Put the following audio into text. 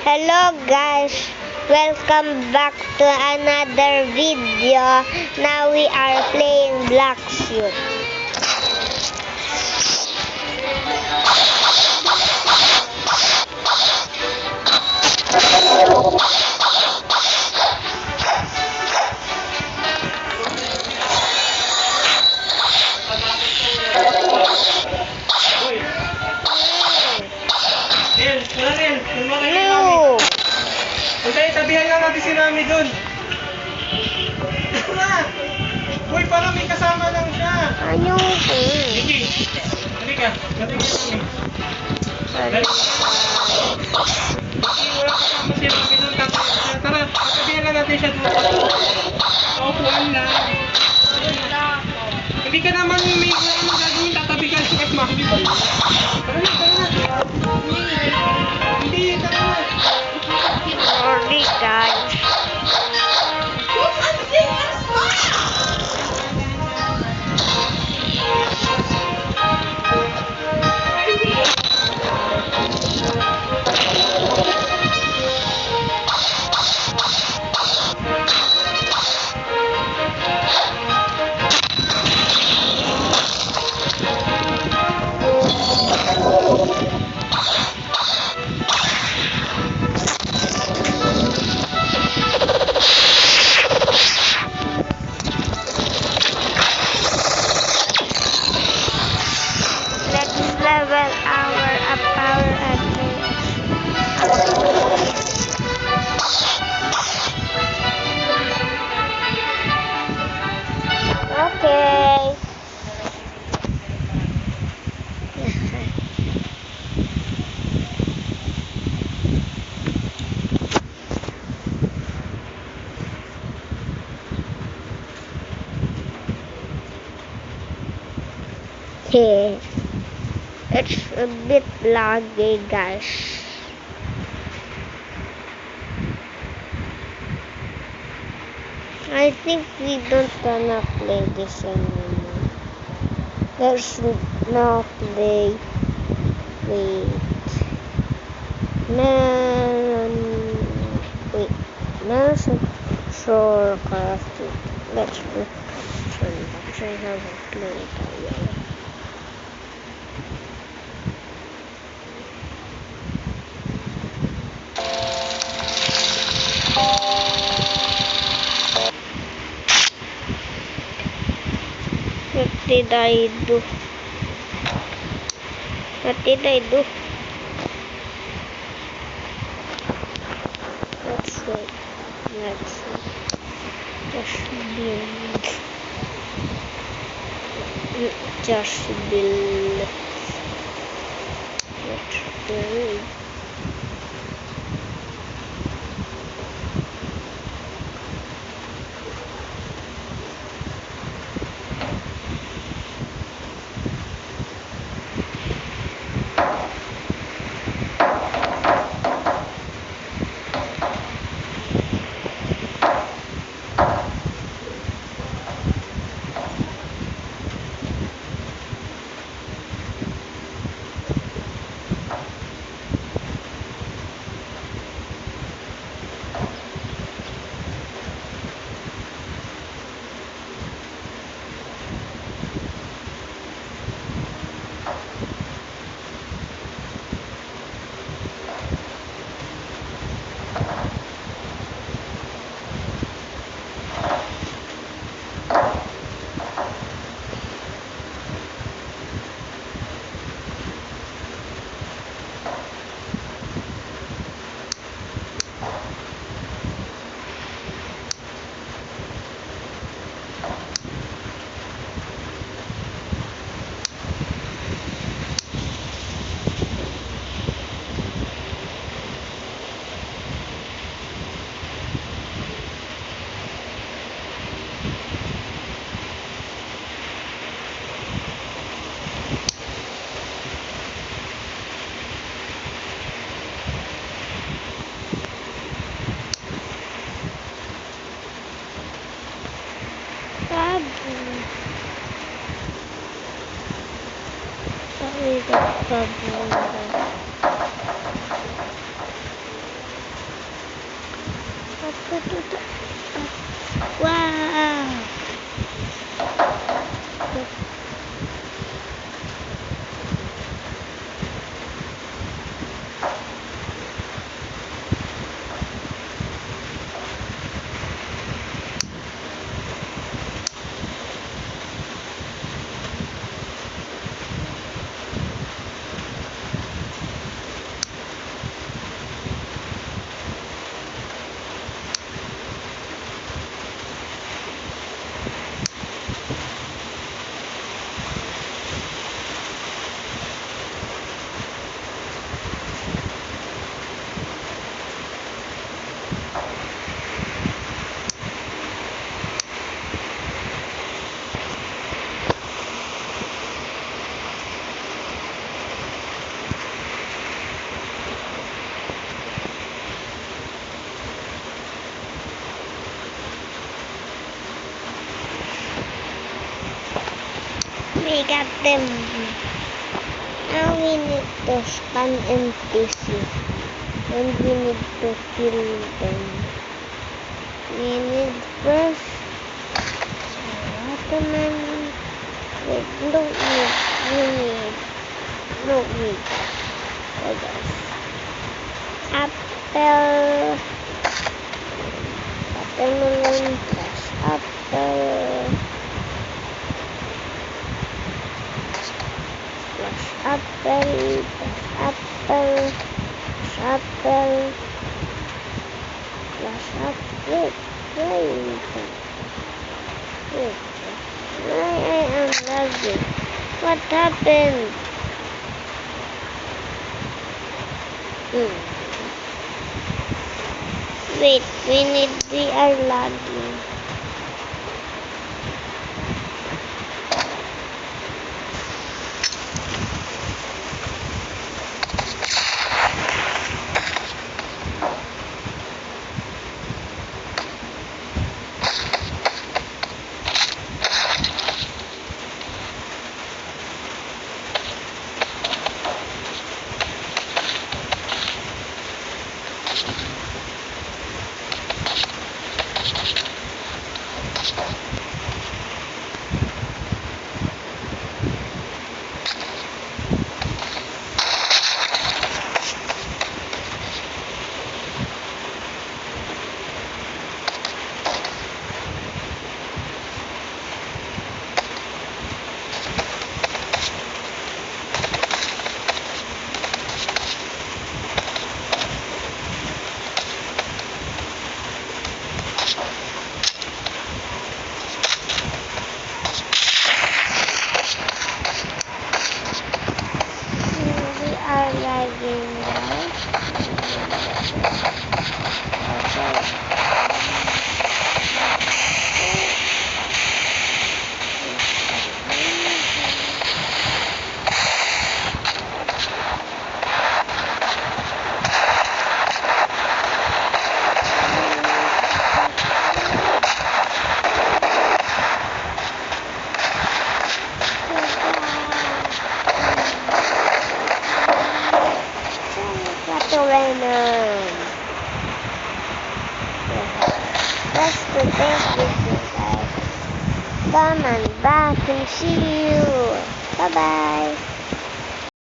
Hello guys, welcome back to another video. Now we are playing Black Suit. Tabihan lang natin si Nami dun. Uy, parang may kasama lang siya. Ano? Vicky, halika. Halika Nami. Vicky, wala kasama si Nami dun. Tara, tabihan lang natin siya dun. Upuan lang. Hindi ka naman may ano gagawin. Tatabi ka sa Mami. Tara na. Hindi, tara na. Sorry guys. Level our power advance. Okay. Yeah. It's a bit laggy, guys. I think we don't gonna play this anymore. Let's now play. Wait. Wait. Sure. Let's play. I haven't played that yet. What did I do? Let's wait. Just build. Let's build. Wow! We got them. Now we need to scan NPC and we need to kill them. We need first watermelon. Wait, don't need. We need. No, wait. Hold on. Apple. Watermelon plus apple. Apple, apple, apple, plus apple. Wait. I am lagging. What happened? Wait, we are lagging. That's the thing with you guys. Come on back and see you. Bye bye.